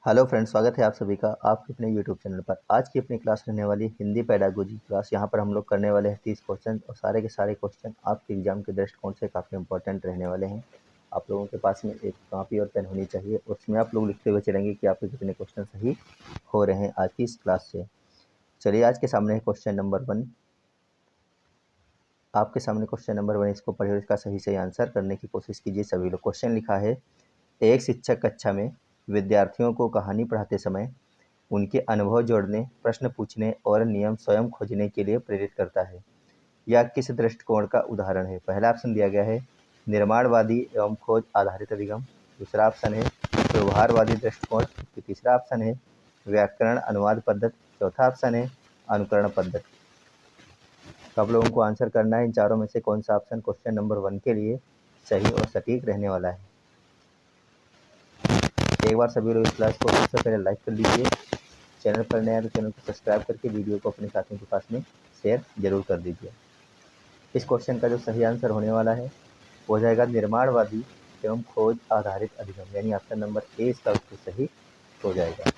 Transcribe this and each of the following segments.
Hello friends, स्वागत है आप सभी का आपके अपने यूट्यूब चैनल पर। आज की अपनी क्लास रहने वाली हिंदी पेडागोजी क्लास। यहाँ पर हम लोग करने वाले हैं 30 क्वेश्चन और सारे के सारे क्वेश्चन आपके एग्जाम के दृष्टिकोण से काफ़ी इंपॉर्टेंट रहने वाले हैं। आप लोगों के पास में एक कॉपी और पेन होनी चाहिए, उसमें आप लोग लिखते हुए चलेंगे कि आपके कितने क्वेश्चन सही हो रहे हैं आज की इस क्लास से। चलिए, आज के सामने है क्वेश्चन नंबर 1। आपके सामने क्वेश्चन नंबर 1, इसको पढ़िए और इसका सही सही आंसर करने की कोशिश कीजिए सभी लोग। क्वेश्चन लिखा है, एक शिक्षक कक्षा में विद्यार्थियों को कहानी पढ़ाते समय उनके अनुभव जोड़ने, प्रश्न पूछने और नियम स्वयं खोजने के लिए प्रेरित करता है। यह किस दृष्टिकोण का उदाहरण है? पहला ऑप्शन दिया गया है निर्माणवादी एवं खोज आधारित अभिगम, दूसरा ऑप्शन है व्यवहारवादी दृष्टिकोण, तीसरा ऑप्शन है व्याकरण अनुवाद पद्धति, चौथा ऑप्शन है अनुकरण पद्धति। तो आप लोगों को आंसर करना है इन चारों में से कौन सा ऑप्शन क्वेश्चन नंबर 1 के लिए सही और सटीक रहने वाला है। एक बार सभी लोग इस क्लास को सबसे पहले लाइक कर लीजिए। चैनल पर नया तो चैनल को सब्सक्राइब करके वीडियो को अपने साथियों के पास में शेयर जरूर कर दीजिए। इस क्वेश्चन का जो सही आंसर होने वाला है वो हो जाएगा निर्माणवादी एवं खोज आधारित अभिगम, यानी ऑप्शन नंबर ए इसका उत्तर सही हो जाएगा।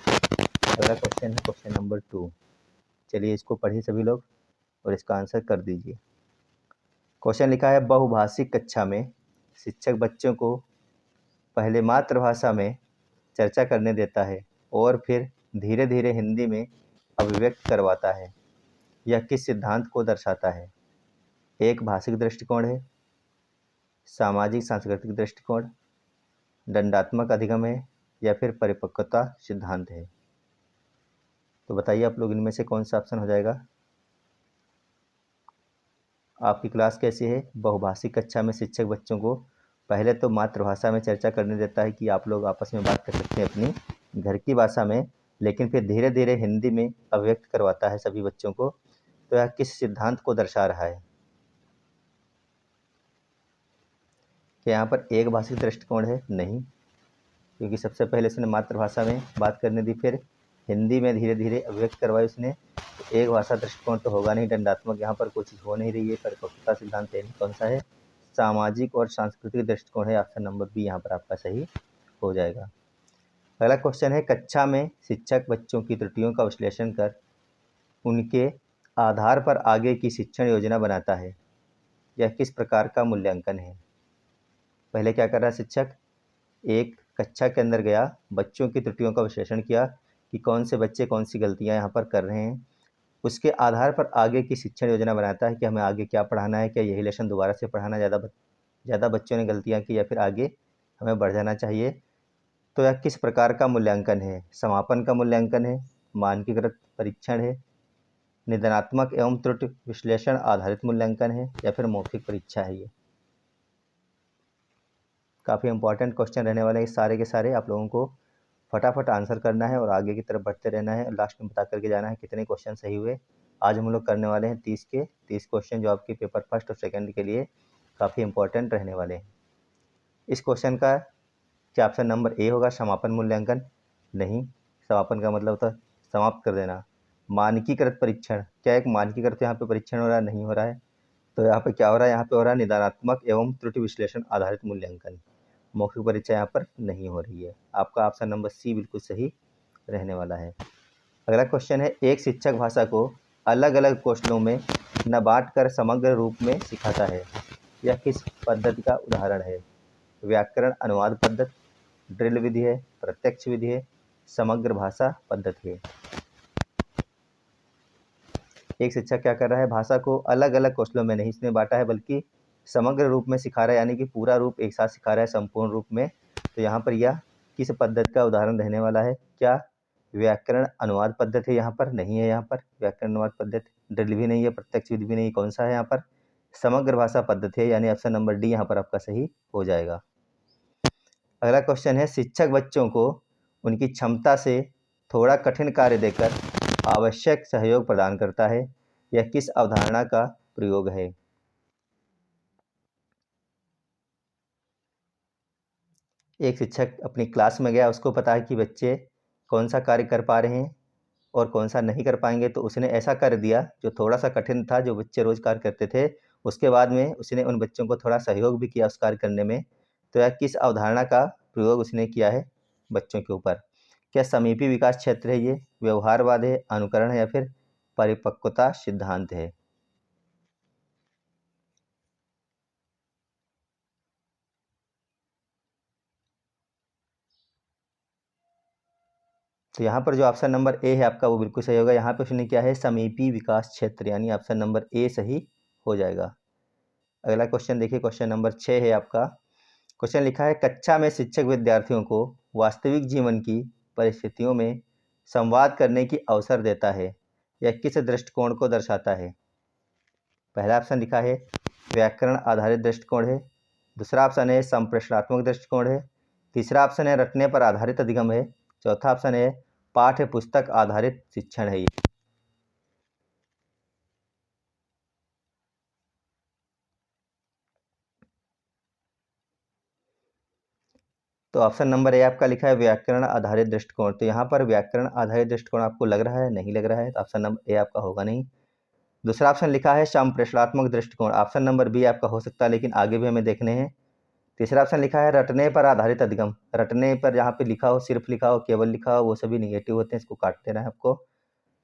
अगला क्वेश्चन है क्वेश्चन नंबर 2। चलिए, इसको पढ़िए सभी लोग और इसका आंसर कर दीजिए। क्वेश्चन लिखा है, बहुभाषिक कक्षा में शिक्षक बच्चों को पहले मातृभाषा में चर्चा करने देता है और फिर धीरे धीरे हिंदी में अभिव्यक्त करवाता है। यह किस सिद्धांत को दर्शाता है? एक भाषिक दृष्टिकोण है, सामाजिक सांस्कृतिक दृष्टिकोण, दंडात्मक अधिगम है या फिर परिपक्वता सिद्धांत है। तो बताइए आप लोग इनमें से कौन सा ऑप्शन हो जाएगा। आपकी क्लास कैसी है? बहुभाषिक कक्षा में शिक्षक बच्चों को पहले तो मातृभाषा में चर्चा करने देता है कि आप लोग आपस में बात कर सकते हैं अपनी घर की भाषा में, लेकिन फिर धीरे धीरे हिंदी में अभिव्यक्त करवाता है सभी बच्चों को। तो यह किस सिद्धांत को दर्शा रहा है? क्या यहाँ पर एक भाषिक दृष्टिकोण है? नहीं, क्योंकि सबसे पहले उसने मातृभाषा में बात करने दी, फिर हिंदी में धीरे धीरे अभिव्यक्त करवाई उसने। तो एक भाषा दृष्टिकोण तो होगा नहीं, दंडात्मक यहाँ पर कोई चीज़ हो नहीं रही है। परिपक्वता सिद्धांत कौन सा है? सामाजिक और सांस्कृतिक दृष्टिकोण है। ऑप्शन नंबर बी यहाँ पर आपका सही हो जाएगा। अगला क्वेश्चन है, कक्षा में शिक्षक बच्चों की त्रुटियों का विश्लेषण कर उनके आधार पर आगे की शिक्षण योजना बनाता है। यह किस प्रकार का मूल्यांकन है? पहले क्या कर रहा है शिक्षक? एक कक्षा के अंदर गया, बच्चों की त्रुटियों का विश्लेषण किया कि कौन से बच्चे कौन सी गलतियां यहाँ पर कर रहे हैं। उसके आधार पर आगे की शिक्षण योजना बनाता है कि हमें आगे क्या पढ़ाना है, क्या यही लेसन दोबारा से पढ़ाना, ज़्यादा बच्चों ने गलतियाँ की या फिर आगे हमें बढ़ जाना चाहिए। तो यह किस प्रकार का मूल्यांकन है? समापन का मूल्यांकन है, मानकीकृत परीक्षण है, निदानात्मक एवं त्रुटि विश्लेषण आधारित मूल्यांकन है या फिर मौखिक परीक्षा है? ये काफ़ी इंपॉर्टेंट क्वेश्चन रहने वाले हैं सारे के सारे। आप लोगों को फटाफट आंसर करना है और आगे की तरफ बढ़ते रहना है। लास्ट में बता करके जाना है कितने क्वेश्चन सही हुए। आज हम लोग करने वाले हैं 30 के 30 क्वेश्चन, जो आपके पेपर फर्स्ट और सेकंड के लिए काफ़ी इंपॉर्टेंट रहने वाले हैं। इस क्वेश्चन का क्या ऑप्शन नंबर ए होगा, समापन मूल्यांकन? नहीं, समापन का मतलब होता है समाप्त कर देना। मानकीकृत परीक्षण, क्या एक मानकीकृत यहाँ पे परीक्षण हो रहा है? नहीं हो रहा है। तो यहाँ पे क्या हो रहा है? यहाँ पे हो रहा है निदानात्मक एवं त्रुटि विश्लेषण आधारित मूल्यांकन। मौखिक परीक्षा यहाँ पर नहीं हो रही है। आपका ऑप्शन नंबर सी बिल्कुल सही रहने वाला है। अगला क्वेश्चन है, एक शिक्षक भाषा को अलग अलग कौशलों में न बांट कर समग्र रूप में सिखाता है। यह किस पद्धति का उदाहरण है? व्याकरण अनुवाद पद्धति, ड्रिल विधि है, प्रत्यक्ष विधि है, समग्र भाषा पद्धति है? एक शिक्षक क्या कर रहा है? भाषा को अलग अलग कौशलों में नहीं इसने बांटा है, बल्कि समग्र रूप में सिखा रहा है, यानी कि पूरा रूप एक साथ सिखा रहा है, संपूर्ण रूप में। तो यहाँ पर यह किस पद्धति का उदाहरण रहने वाला है? क्या व्याकरण अनुवाद पद्धति है? यहाँ पर नहीं है, यहाँ पर व्याकरण अनुवाद पद्धति। ड्रिल भी नहीं है, प्रत्यक्ष विधि भी नहीं। कौन सा है यहाँ पर? समग्र भाषा पद्धति है, यानी ऑप्शन नंबर डी यहाँ पर आपका सही हो जाएगा। अगला क्वेश्चन है, शिक्षक बच्चों को उनकी क्षमता से थोड़ा कठिन कार्य देकर आवश्यक सहयोग प्रदान करता है। यह किस अवधारणा का प्रयोग है? एक शिक्षक अपनी क्लास में गया, उसको पता है कि बच्चे कौन सा कार्य कर पा रहे हैं और कौन सा नहीं कर पाएंगे, तो उसने ऐसा कार्य दिया जो थोड़ा सा कठिन था, जो बच्चे रोज कार्य करते थे। उसके बाद में उसने उन बच्चों को थोड़ा सहयोग भी किया उस कार्य करने में। तो यह किस अवधारणा का प्रयोग उसने किया है बच्चों के ऊपर? क्या समीपी विकास क्षेत्र है ये, व्यवहारवाद है, अनुकरण है या फिर परिपक्वता सिद्धांत है? तो यहाँ पर जो ऑप्शन नंबर ए है आपका वो बिल्कुल सही होगा। यहाँ पे उसने क्या है, समीपी विकास क्षेत्र, यानी ऑप्शन नंबर ए सही हो जाएगा। अगला क्वेश्चन देखिए, क्वेश्चन नंबर 6 है आपका। क्वेश्चन लिखा है, कक्षा में शिक्षक विद्यार्थियों को वास्तविक जीवन की परिस्थितियों में संवाद करने की अवसर देता है, यह किस दृष्टिकोण को दर्शाता है? पहला ऑप्शन लिखा है व्याकरण आधारित दृष्टिकोण है, दूसरा ऑप्शन है संप्रेषणात्मक दृष्टिकोण है, तीसरा ऑप्शन है रटने पर आधारित अधिगम है, चौथा ऑप्शन है पाठ्य पुस्तक आधारित शिक्षण है। तो ऑप्शन नंबर ए आपका लिखा है व्याकरण आधारित दृष्टिकोण। तो यहाँ पर व्याकरण आधारित दृष्टिकोण आपको लग रहा है, नहीं लग रहा है, तो ऑप्शन नंबर ए आपका होगा नहीं। दूसरा ऑप्शन लिखा है संप्रेषणात्मक दृष्टिकोण, ऑप्शन नंबर बी आपका हो सकता है, लेकिन आगे भी हमें देखने हैं। तीसरा ऑप्शन लिखा है रटने पर आधारित अधिगम, रटने पर जहाँ पे लिखा हो, सिर्फ लिखा हो, केवल लिखा हो, वो सभी निगेटिव होते हैं, इसको काट देना है आपको।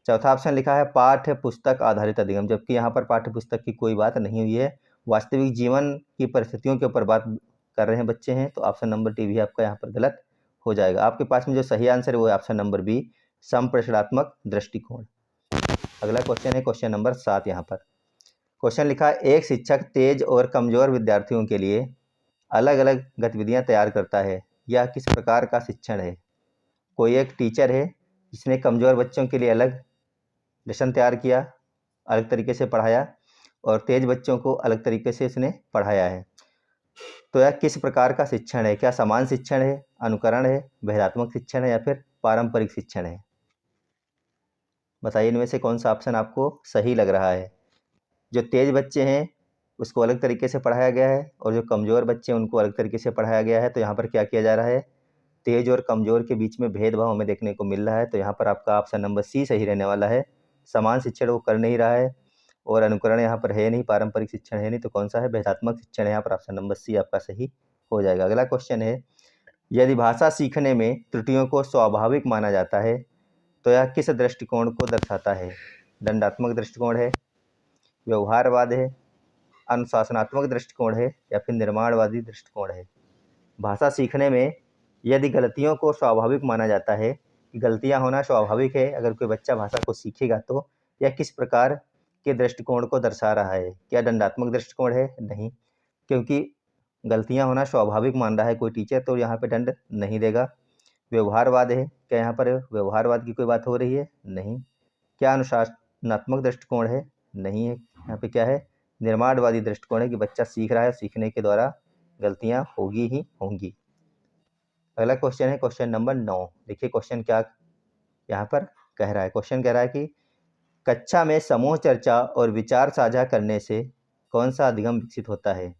चौथा ऑप्शन लिखा है पाठ्य पुस्तक आधारित अधिगम, जबकि यहाँ पर पाठ्य पुस्तक की कोई बात नहीं हुई है, वास्तविक जीवन की परिस्थितियों के ऊपर बात कर रहे हैं बच्चे हैं, तो ऑप्शन नंबर डी भी आपका यहाँ पर गलत हो जाएगा। आपके पास में जो सही आंसर है वो है ऑप्शन नंबर बी, संप्रेषणात्मक दृष्टिकोण। अगला क्वेश्चन है क्वेश्चन नंबर 7। यहाँ पर क्वेश्चन लिखा है, एक शिक्षक तेज और कमजोर विद्यार्थियों के लिए अलग अलग गतिविधियां तैयार करता है, यह किस प्रकार का शिक्षण है? कोई एक टीचर है जिसने कमजोर बच्चों के लिए अलग लेसन तैयार किया, अलग तरीके से पढ़ाया, और तेज बच्चों को अलग तरीके से उसने पढ़ाया है। तो यह किस प्रकार का शिक्षण है? क्या समान शिक्षण है, अनुकरण है, भेदात्मक शिक्षण है या फिर पारंपरिक शिक्षण है? बताइए इनमें से कौन सा ऑप्शन आपको सही लग रहा है। जो तेज बच्चे हैं उसको अलग तरीके से पढ़ाया गया है, और जो कमज़ोर बच्चे हैं उनको अलग तरीके से पढ़ाया गया है। तो यहाँ पर क्या किया जा रहा है, तेज और कमज़ोर के बीच में भेदभाव हमें देखने को मिल रहा है। तो यहाँ पर आपका ऑप्शन नंबर सी सही रहने वाला है। समान शिक्षण वो कर नहीं रहा है, और अनुकरण यहाँ पर है नहीं, पारंपरिक शिक्षण है नहीं, तो कौन सा है, भेदात्मक शिक्षण है। यहाँ पर ऑप्शन नंबर सी आपका सही हो जाएगा। अगला क्वेश्चन है, यदि भाषा सीखने में त्रुटियों को स्वाभाविक माना जाता है तो यह किस दृष्टिकोण को दर्शाता है? दंडात्मक दृष्टिकोण है, व्यवहारवाद है, अनुशासनात्मक दृष्टिकोण है या फिर निर्माणवादी दृष्टिकोण है? भाषा सीखने में यदि गलतियों को स्वाभाविक माना जाता है, कि गलतियां होना स्वाभाविक है अगर कोई बच्चा भाषा को सीखेगा, तो यह किस प्रकार के दृष्टिकोण को दर्शा रहा है? क्या दंडात्मक दृष्टिकोण है? नहीं, क्योंकि गलतियां होना स्वाभाविक मान रहा है कोई टीचर, तो यहाँ पे दंड नहीं देगा। व्यवहारवाद है, क्या यहाँ पर व्यवहारवाद की कोई बात हो रही है? नहीं। क्या अनुशासनात्मक दृष्टिकोण है? नहीं है। यहाँ पे क्या है, निर्माणवादी दृष्टिकोण है, कि बच्चा सीख रहा है, सीखने के द्वारा गलतियां होगी ही होंगी। अगला क्वेश्चन है क्वेश्चन नंबर 9। देखिए क्वेश्चन क्या यहाँ पर कह रहा है। क्वेश्चन कह रहा है कि कक्षा में समूह चर्चा और विचार साझा करने से कौन सा अधिगम विकसित होता है?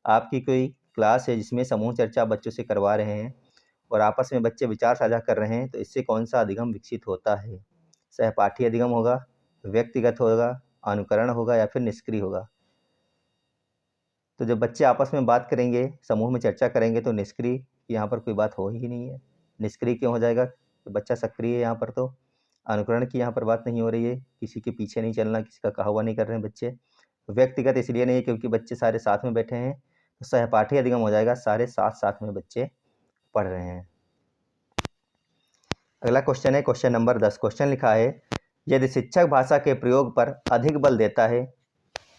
आपकी कोई क्लास है जिसमें समूह चर्चा बच्चों से करवा रहे हैं और आपस में बच्चे विचार साझा कर रहे हैं, तो इससे कौन सा अधिगम विकसित होता है? सहपाठी अधिगम होगा, व्यक्तिगत होगा, अनुकरण होगा या फिर निष्क्रिय होगा? तो जब बच्चे आपस में बात करेंगे, समूह में चर्चा करेंगे, तो निष्क्रिय यहाँ पर कोई बात हो ही नहीं है। निष्क्रिय क्यों हो जाएगा? तो बच्चा सक्रिय है यहाँ पर। तो अनुकरण की यहाँ पर बात नहीं हो रही है, किसी के पीछे नहीं चलना, किसी का कहा हुआ नहीं कर रहे हैं बच्चे। व्यक्तिगत इसलिए नहीं है क्योंकि बच्चे सारे साथ में बैठे हैं। तो सहपाठी अधिगम हो जाएगा, सारे साथ साथ में बच्चे पढ़ रहे हैं। अगला क्वेश्चन है क्वेश्चन नंबर 10। क्वेश्चन लिखा है, यदि शिक्षक भाषा के प्रयोग पर अधिक बल देता है,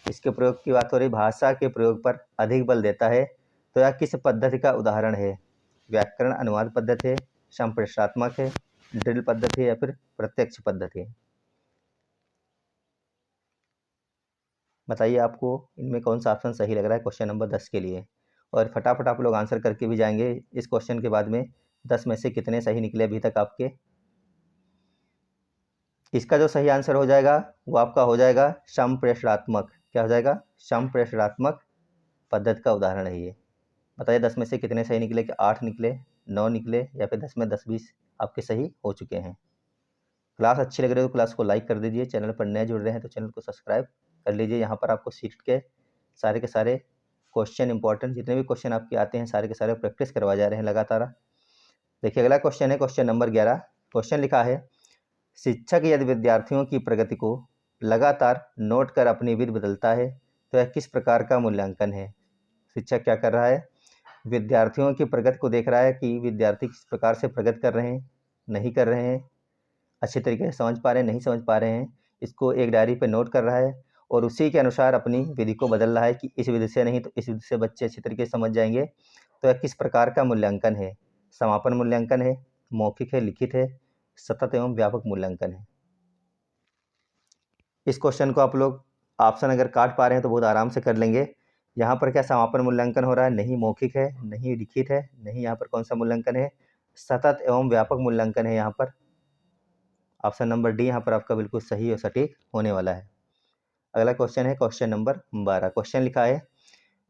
इसके प्रयोग की बात हो रही, भाषा के प्रयोग पर अधिक बल देता है, तो यह किस पद्धति का उदाहरण है? व्याकरण अनुवाद पद्धति है, संप्रेषणात्मक है, ड्रिल पद्धति है या फिर प्रत्यक्ष पद्धति है? बताइए आपको इनमें कौन सा ऑप्शन सही लग रहा है क्वेश्चन नंबर 10 के लिए। और फटाफट आप लोग आंसर करके भी जाएंगे इस क्वेश्चन के बाद में 10 में से कितने सही निकले अभी तक आपके। इसका जो सही आंसर हो जाएगा वो आपका हो जाएगा संप्रेषणात्मक। क्या हो जाएगा? संप्रेषणात्मक पद्धति का उदाहरण है ये। बताइए 10 में से कितने सही निकले? कि 8 निकले, 9 निकले या फिर 10 में 10-20 आपके सही हो चुके हैं। क्लास अच्छी लग रही है तो क्लास को लाइक कर दीजिए। चैनल पर नए जुड़ रहे हैं तो चैनल को सब्सक्राइब कर लीजिए। यहाँ पर आपको सीट के सारे क्वेश्चन इंपॉर्टेंट जितने भी क्वेश्चन आपके आते हैं सारे के सारे प्रैक्टिस करवा जा रहे हैं लगातार। देखिए अगला क्वेश्चन है क्वेश्चन नंबर 11। क्वेश्चन लिखा है, शिक्षक यदि विद्यार्थियों की प्रगति को लगातार नोट कर अपनी विधि बदलता है तो यह किस प्रकार का मूल्यांकन है। शिक्षक क्या कर रहा है, विद्यार्थियों की प्रगति को देख रहा है कि विद्यार्थी किस प्रकार से प्रगति कर रहे हैं, नहीं कर रहे हैं, अच्छे तरीके से समझ पा रहे हैं, नहीं समझ पा रहे हैं, इसको एक डायरी पे नोट कर रहा है और उसी के अनुसार अपनी विधि को बदल रहा है कि इस विधि से नहीं तो इस विधि से बच्चे अच्छे तरीके से समझ जाएंगे। तो यह किस प्रकार का मूल्यांकन है, समापन मूल्यांकन है, मौखिक है, लिखित है, सतत एवं व्यापक मूल्यांकन है। इस क्वेश्चन को आप लोग ऑप्शन अगर काट पा रहे हैं तो बहुत आराम से कर लेंगे। यहाँ पर क्या समापन मूल्यांकन हो रहा है, नहीं मौखिक है, नहीं लिखित है, नहीं यहाँ पर कौन सा मूल्यांकन है, सतत एवं व्यापक मूल्यांकन है। यहाँ पर ऑप्शन नंबर डी यहाँ पर आपका बिल्कुल सही और सटीक होने वाला है। अगला क्वेश्चन है क्वेश्चन नंबर 12। क्वेश्चन लिखा है,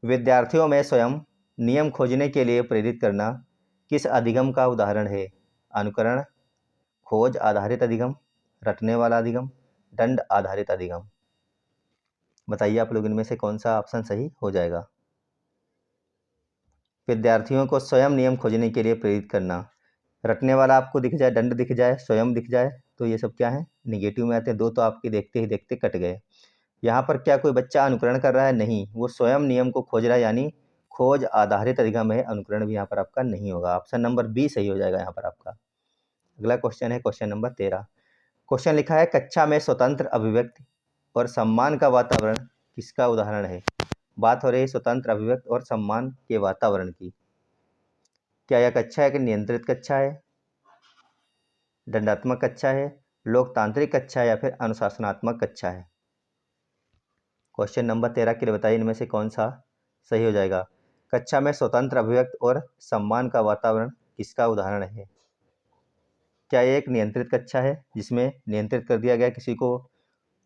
विद्यार्थियों में स्वयं नियम खोजने के लिए प्रेरित करना किस अधिगम का उदाहरण है। अनुकरण, खोज आधारित अधिगम, रटने वाला अधिगम, दंड आधारित अधिगम। बताइए आप लोग इनमें से कौन सा ऑप्शन सही हो जाएगा। विद्यार्थियों को स्वयं नियम खोजने के लिए प्रेरित करना, रटने वाला आपको दिख जाए, दंड दिख जाए, स्वयं दिख जाए, तो ये सब क्या है, निगेटिव में आते हैं। दो तो आपके देखते ही देखते कट गए। यहाँ पर क्या कोई बच्चा अनुकरण कर रहा है, नहीं, वो स्वयं नियम को खोज रहा है, यानी खोज आधारित अधिगम है, अनुकरण भी यहाँ पर आपका नहीं होगा। ऑप्शन नंबर बी सही हो जाएगा यहाँ पर आपका। अगला क्वेश्चन है क्वेश्चन नंबर 13। क्वेश्चन लिखा है, कक्षा में स्वतंत्र अभिव्यक्ति और सम्मान का वातावरण किसका उदाहरण है। बात हो रही है स्वतंत्र अभिव्यक्ति और सम्मान के वातावरण की। क्या यह कक्षा एक नियंत्रित कक्षा है, दंडात्मक कक्षा है, लोकतांत्रिक कक्षा है या फिर अनुशासनात्मक कक्षा है। क्वेश्चन नंबर 13 के लिए बताइए इनमें से कौन सा सही हो जाएगा। कक्षा में स्वतंत्र अभिव्यक्ति और सम्मान का वातावरण किसका उदाहरण है। क्या ये एक नियंत्रित कक्षा है जिसमें नियंत्रित कर दिया गया, किसी को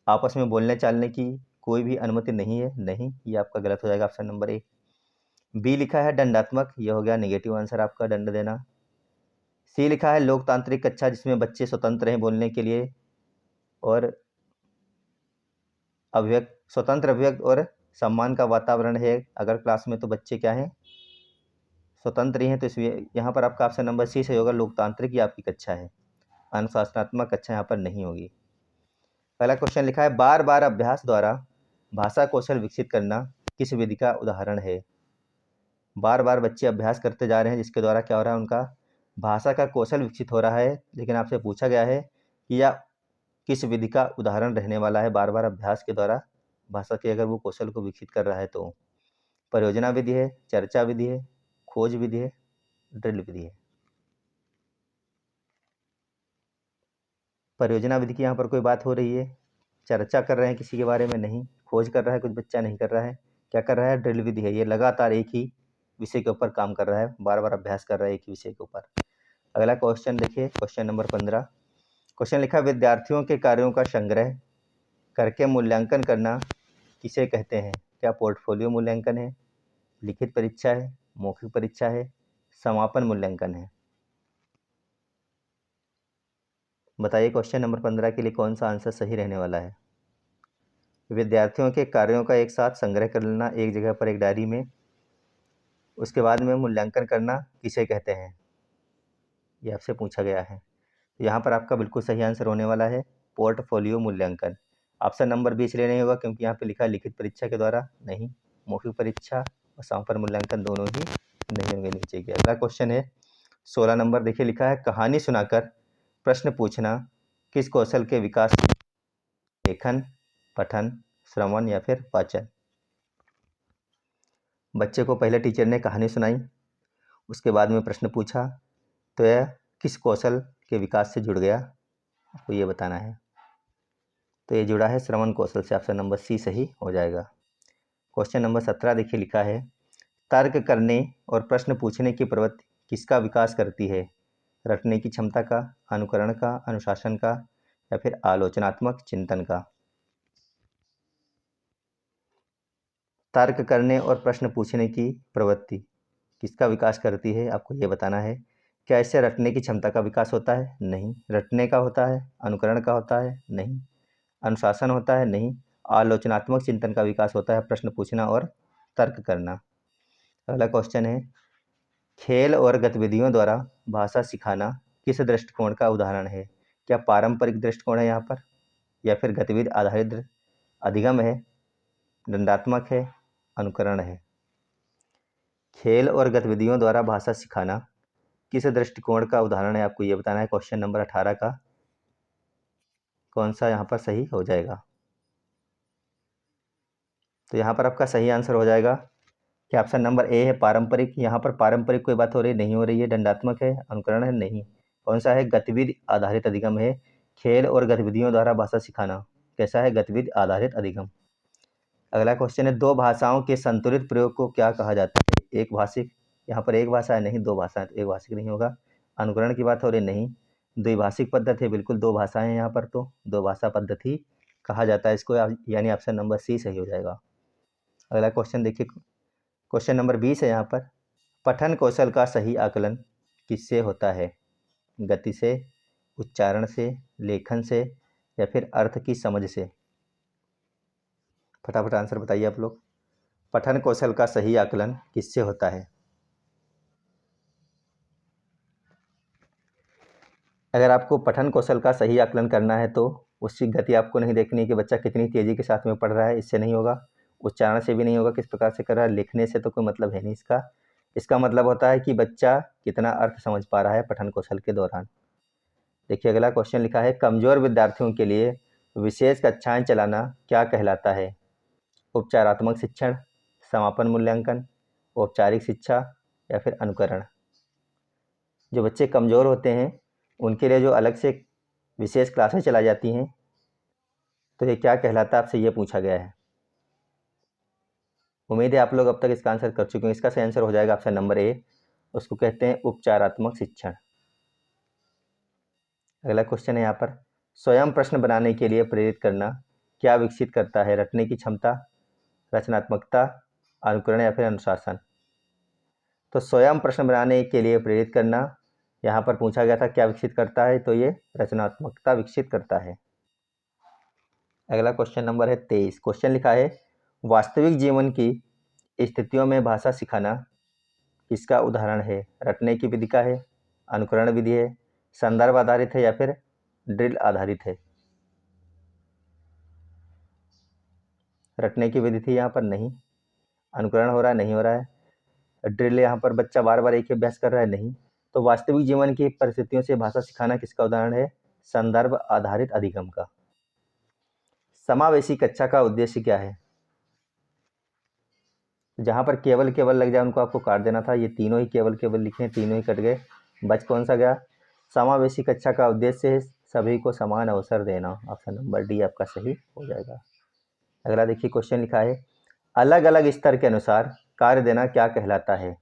आपस में बोलने चालने की कोई भी अनुमति नहीं है, नहीं, ये आपका गलत हो जाएगा ऑप्शन नंबर 1। बी लिखा है दंडात्मक, ये हो गया नेगेटिव आंसर आपका, दंड देना। सी लिखा है लोकतांत्रिक कक्षा जिसमें बच्चे स्वतंत्र हैं बोलने के लिए और स्वतंत्र अभिव्यक्ति और सम्मान का वातावरण है। अगर क्लास में तो बच्चे क्या हैं, स्वतंत्र ही हैं, तो इसलिए यहाँ पर आपका ऑप्शन नंबर सी सही होगा, लोकतांत्रिक ही आपकी कक्षा है, अनुशासनात्मक कक्षा यहाँ पर नहीं होगी। पहला क्वेश्चन लिखा है, बार बार अभ्यास द्वारा भाषा कौशल विकसित करना किस विधि का उदाहरण है। बार बार बच्चे अभ्यास करते जा रहे हैं जिसके द्वारा क्या हो रहा है, उनका भाषा का कौशल विकसित हो रहा है, लेकिन आपसे पूछा गया है कि यह किस विधि का उदाहरण रहने वाला है। बार बार अभ्यास के द्वारा भाषा के अगर वो कौशल को विकसित कर रहा है तो परियोजना विधि है, चर्चा विधि है, खोज विधि है, ड्रिल विधि है। परियोजना विधि की यहाँ पर कोई बात हो रही है, चर्चा कर रहे हैं किसी के बारे में, नहीं, खोज कर रहा है कुछ बच्चा, नहीं कर रहा है, क्या कर रहा है, ड्रिल विधि है, ये लगातार एक ही विषय के ऊपर काम कर रहा है, बार बार अभ्यास कर रहा है एक ही विषय के ऊपर। अगला क्वेश्चन देखिए क्वेश्चन नंबर 15। क्वेश्चन लिखा, विद्यार्थियों के कार्यों का संग्रह करके मूल्यांकन करना किसे कहते हैं। क्या पोर्टफोलियो मूल्यांकन है, लिखित परीक्षा है, मौखिक परीक्षा है, समापन मूल्यांकन है। बताइए क्वेश्चन नंबर 15 के लिए कौन सा आंसर सही रहने वाला है। विद्यार्थियों के कार्यों का एक साथ संग्रह कर लेना एक जगह पर एक डायरी में, उसके बाद में मूल्यांकन करना किसे कहते हैं, ये आपसे पूछा गया है। तो यहाँ पर आपका बिल्कुल सही आंसर होने वाला है पोर्टफोलियो मूल्यांकन। ऑप्शन नंबर बी इसलिए नहीं होगा क्योंकि यहाँ पे लिखा है लिखित परीक्षा के द्वारा, नहीं, मौखिक परीक्षा और समापन मूल्यांकन दोनों ही नहीं होंगे नीचे के। अगला क्वेश्चन है 16 नंबर, देखिए लिखा है, कहानी सुनाकर प्रश्न पूछना किस कौशल के विकास, लेखन, पठन, श्रवण या फिर वाचन। बच्चे को पहले टीचर ने कहानी सुनाई, उसके बाद में प्रश्न पूछा, तो यह किस कौशल के विकास से जुड़ गया, आपको ये बताना है। तो ये जुड़ा है श्रवण कौशल से, ऑप्शन नंबर सी सही हो जाएगा। क्वेश्चन नंबर 17 देखिए लिखा है, तर्क करने और प्रश्न पूछने की प्रवृत्ति किसका विकास करती है। रटने की क्षमता का, अनुकरण का, अनुशासन का या फिर आलोचनात्मक चिंतन का। तर्क करने और प्रश्न पूछने की प्रवृत्ति किसका विकास करती है, आपको ये बताना है। क्या इससे रटने की क्षमता का विकास होता है, नहीं, रटने का होता है, अनुकरण का होता है, नहीं, अनुशासन होता है, नहीं, आलोचनात्मक चिंतन का विकास होता है, प्रश्न पूछना और तर्क करना। अगला क्वेश्चन है, खेल और गतिविधियों द्वारा भाषा सिखाना किस दृष्टिकोण का उदाहरण है? क्या पारंपरिक दृष्टिकोण है यहाँ पर, या फिर गतिविधि आधारित अधिगम है, दंडात्मक है, अनुकरण है? खेल और गतिविधियों द्वारा भाषा सिखाना किस दृष्टिकोण का उदाहरण है, आपको ये बताना है। क्वेश्चन नंबर 18 का कौन सा यहाँ पर सही हो जाएगा? तो यहाँ पर आपका सही आंसर हो जाएगा कि ऑप्शन नंबर ए है पारंपरिक। यहाँ पर पारंपरिक कोई बात हो रही नहीं हो रही है। दंडात्मक है, अनुकरण है, नहीं। कौन सा है? गतिविधि आधारित अधिगम है। खेल और गतिविधियों द्वारा भाषा सिखाना कैसा है? गतिविधि आधारित अधिगम। अगला क्वेश्चन है, दो भाषाओं के संतुलित प्रयोग को क्या कहा जाता है? एक भाषिक, यहाँ पर एक भाषा है, नहीं दो भाषा है, तो एक भाषिक नहीं होगा। अनुकरण की बात हो रही, नहीं। द्विभाषिक पद्धति, बिल्कुल दो भाषाएं हैं यहाँ पर, तो दो भाषा पद्धति कहा जाता है इसको, यानी ऑप्शन नंबर सी सही हो जाएगा। अगला क्वेश्चन देखिए, क्वेश्चन नंबर 20 है यहाँ पर, पठन कौशल का सही आकलन किससे होता है? गति से, उच्चारण से, लेखन से, या फिर अर्थ की समझ से? फटाफट आंसर बताइए आप लोग। पठन कौशल का सही आकलन किससे होता है? अगर आपको पठन कौशल का सही आकलन करना है तो उसकी गति आपको नहीं देखनी कि बच्चा कितनी तेजी के साथ में पढ़ रहा है, इससे नहीं होगा। उच्चारण से भी नहीं होगा, किस प्रकार से कर रहा है। लिखने से तो कोई मतलब है नहीं इसका। इसका मतलब होता है कि बच्चा कितना अर्थ समझ पा रहा है पठन कौशल के दौरान। देखिए अगला क्वेश्चन लिखा है, कमजोर विद्यार्थियों के लिए विशेष कक्षाएं चलाना क्या कहलाता है? उपचारात्मक शिक्षण, समापन मूल्यांकन, औपचारिक शिक्षा, या फिर अनुकरण? जो बच्चे कमज़ोर होते हैं उनके लिए जो अलग से विशेष क्लासें चलाई जाती हैं, तो ये क्या कहलाता है, आपसे ये पूछा गया है। उम्मीद है आप लोग अब तक इसका आंसर कर चुके हैं। इसका सही आंसर हो जाएगा ऑप्शन नंबर ए, उसको कहते हैं उपचारात्मक शिक्षण। अगला क्वेश्चन है यहाँ पर, स्वयं प्रश्न बनाने के लिए प्रेरित करना क्या विकसित करता है? रटने की क्षमता, रचनात्मकता, अनुकरण, या फिर अनुशासन? तो स्वयं प्रश्न बनाने के लिए प्रेरित करना यहाँ पर पूछा गया था क्या विकसित करता है, तो ये रचनात्मकता विकसित करता है। अगला क्वेश्चन नंबर है 23। क्वेश्चन लिखा है, वास्तविक जीवन की स्थितियों में भाषा सिखाना किसका उदाहरण है? रटने की विधि का है, अनुकरण विधि है, संदर्भ आधारित है, या फिर ड्रिल आधारित है? रटने की विधि थी यहाँ पर, नहीं। अनुकरण हो रहा है, नहीं हो रहा है। ड्रिल यहाँ पर बच्चा बार बार एक ही अभ्यास कर रहा है, नहीं। तो वास्तविक जीवन की परिस्थितियों से भाषा सिखाना किसका उदाहरण है? संदर्भ आधारित अधिगम का। समावेशी कक्षा का उद्देश्य क्या है? जहाँ पर केवल केवल लग जाए उनको आपको काट देना था। ये तीनों ही केवल केवल लिखे, तीनों ही कट गए, बच कौन सा गया? समावेशी कक्षा का उद्देश्य है सभी को समान अवसर देना। ऑप्शन नंबर डी आपका सही हो जाएगा। अगला देखिए क्वेश्चन लिखा है, अलग अलग स्तर के अनुसार कार्य देना क्या कहलाता है?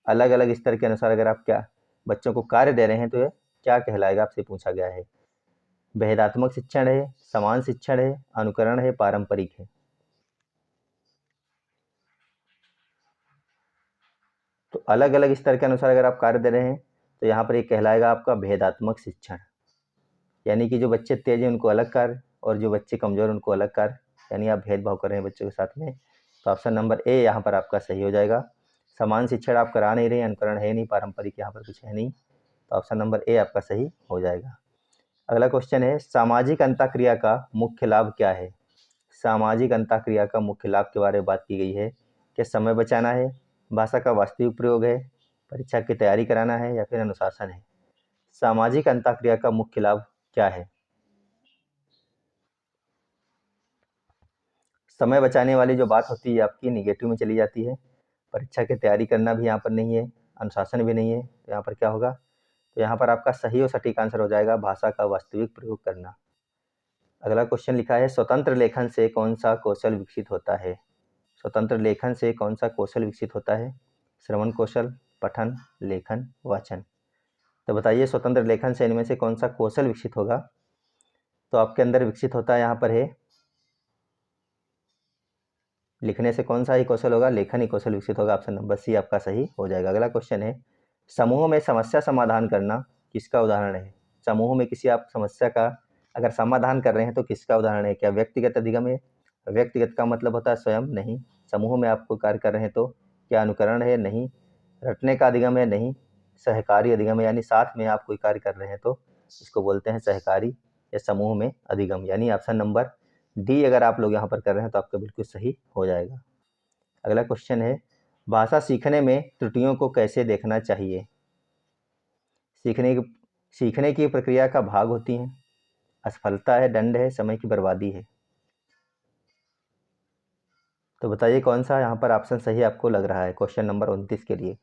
अलग अलग स्तर के अनुसार अगर आप क्या बच्चों को कार्य दे रहे हैं तो ये क्या कहलाएगा, आपसे पूछा गया है। भेदात्मक शिक्षण है, समान शिक्षण है, अनुकरण है, पारंपरिक है? तो अलग अलग स्तर के अनुसार अगर आप कार्य दे रहे हैं तो यहाँ पर एक कहलाएगा आपका भेदात्मक शिक्षण, यानी कि जो बच्चे तेज हैं उनको अलग कार्य और जो बच्चे कमजोर उनको अलग कार्य, यानी आप भेदभाव कर रहे हैं बच्चों के साथ में। तो ऑप्शन नंबर ए यहाँ पर आपका सही हो जाएगा। समान शिक्षण आप करा नहीं रहे, अनुकरण है नहीं, पारंपरिक यहाँ पर कुछ है नहीं, तो ऑप्शन नंबर ए आपका सही हो जाएगा। अगला क्वेश्चन है, सामाजिक अंतःक्रिया का मुख्य लाभ क्या है? सामाजिक अंतःक्रिया का मुख्य लाभ के बारे में बात की गई है कि समय बचाना है, भाषा का वास्तविक प्रयोग है, परीक्षा की तैयारी कराना है, या फिर अनुशासन है? सामाजिक अंतःक्रिया का मुख्य लाभ क्या है? समय बचाने वाली जो बात होती है आपकी निगेटिव में चली जाती है। परीक्षा की तैयारी करना भी यहाँ पर नहीं है, अनुशासन भी नहीं है, तो यहाँ पर क्या होगा? तो यहाँ पर आपका सही और सटीक आंसर हो जाएगा भाषा का वास्तविक प्रयोग करना। अगला क्वेश्चन लिखा है, स्वतंत्र लेखन से कौन सा कौशल विकसित होता है? स्वतंत्र लेखन से कौन सा कौशल विकसित होता है? श्रवण कौशल, पठन, लेखन, वाचन? तो बताइए स्वतंत्र लेखन से इनमें से कौन सा कौशल विकसित होगा? तो आपके अंदर विकसित होता है यहाँ पर है, लिखने से कौन सा ही कौशल होगा? लेखन ही कौशल विकसित होगा। ऑप्शन नंबर सी आपका सही हो जाएगा। अगला क्वेश्चन है, समूह में समस्या समाधान करना किसका उदाहरण है? समूह में किसी आप समस्या का अगर समाधान कर रहे हैं तो किसका उदाहरण है? क्या व्यक्तिगत अधिगम है? व्यक्तिगत का मतलब होता है स्वयं, नहीं। समूह में आपको कार्य कर रहे हैं तो क्या अनुकरण है? नहीं। रटने का अधिगम है? नहीं। सहकारी अधिगम, यानी साथ में आप कोई कार्य कर रहे हैं तो इसको बोलते हैं सहकारी या समूह में अधिगम। यानी ऑप्शन नंबर डी अगर आप लोग यहाँ पर कर रहे हैं तो आपका बिल्कुल सही हो जाएगा। अगला क्वेश्चन है, भाषा सीखने में त्रुटियों को कैसे देखना चाहिए? सीखने की प्रक्रिया का भाग होती हैं, असफलता है, दंड है, समय की बर्बादी है। तो बताइए कौन सा यहाँ पर ऑप्शन सही आपको लग रहा है क्वेश्चन नंबर 29 के लिए।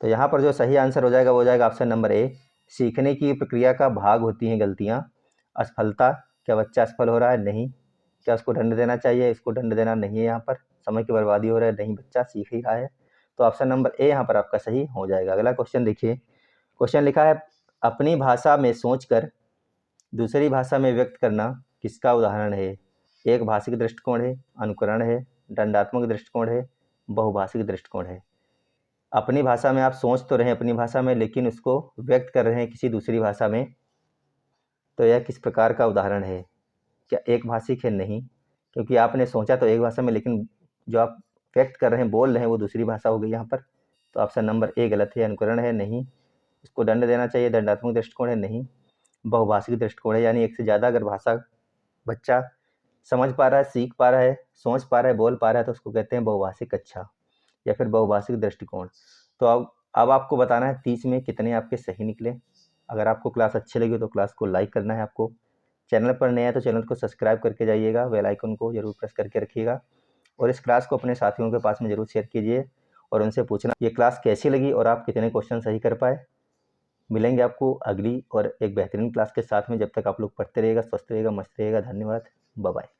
तो यहाँ पर जो सही आंसर हो जाएगा वो हो जाएगा ऑप्शन नंबर ए, सीखने की प्रक्रिया का भाग होती हैं गलतियाँ। असफलता, क्या बच्चा असफल हो रहा है? नहीं। क्या उसको दंड देना चाहिए? इसको दंड देना नहीं है यहाँ पर। समय की बर्बादी हो रहा है? नहीं, बच्चा सीख ही रहा है। तो ऑप्शन नंबर ए यहाँ पर आपका सही हो जाएगा। अगला क्वेश्चन देखिए, क्वेश्चन लिखा है, अपनी भाषा में सोचकर दूसरी भाषा में व्यक्त करना किसका उदाहरण है? एक भाषिक दृष्टिकोण है, अनुकरण है, दंडात्मक दृष्टिकोण है, बहुभाषिक दृष्टिकोण है। अपनी भाषा में आप सोच तो रहे हैं अपनी भाषा में, लेकिन उसको व्यक्त कर रहे हैं किसी दूसरी भाषा में, तो यह किस प्रकार का उदाहरण है? क्या एक भाषिक है? नहीं, क्योंकि आपने सोचा तो एक भाषा में, लेकिन जो आप व्यक्त कर रहे हैं, बोल रहे हैं, वो दूसरी भाषा हो गई यहाँ पर। तो ऑप्शन नंबर ए गलत है। अनुकरण है? नहीं। इसको दंड देना चाहिए? दंडात्मक दृष्टिकोण है? नहीं। बहुभाषिक दृष्टिकोण है, यानी एक से ज़्यादा अगर भाषा बच्चा समझ पा रहा है, सीख पा रहा है, सोच पा रहा है, बोल पा रहा है, तो उसको कहते हैं बहुभाषिक कक्षा या फिर बहुभाषिक दृष्टिकोण। तो अब आपको बताना है 30 में कितने आपके सही निकले। अगर आपको क्लास अच्छी लगी तो क्लास को लाइक करना है आपको। चैनल पर नया है तो चैनल को सब्सक्राइब करके जाइएगा, बेल आइकन को जरूर प्रेस करके रखिएगा और इस क्लास को अपने साथियों के पास में जरूर शेयर कीजिए और उनसे पूछना ये क्लास कैसी लगी और आप कितने क्वेश्चन सही कर पाए। मिलेंगे आपको अगली और एक बेहतरीन क्लास के साथ में। जब तक आप लोग पढ़ते रहिएगा, स्वस्थ रहिएगा, मस्त रहिएगा। धन्यवाद, बाय बाय।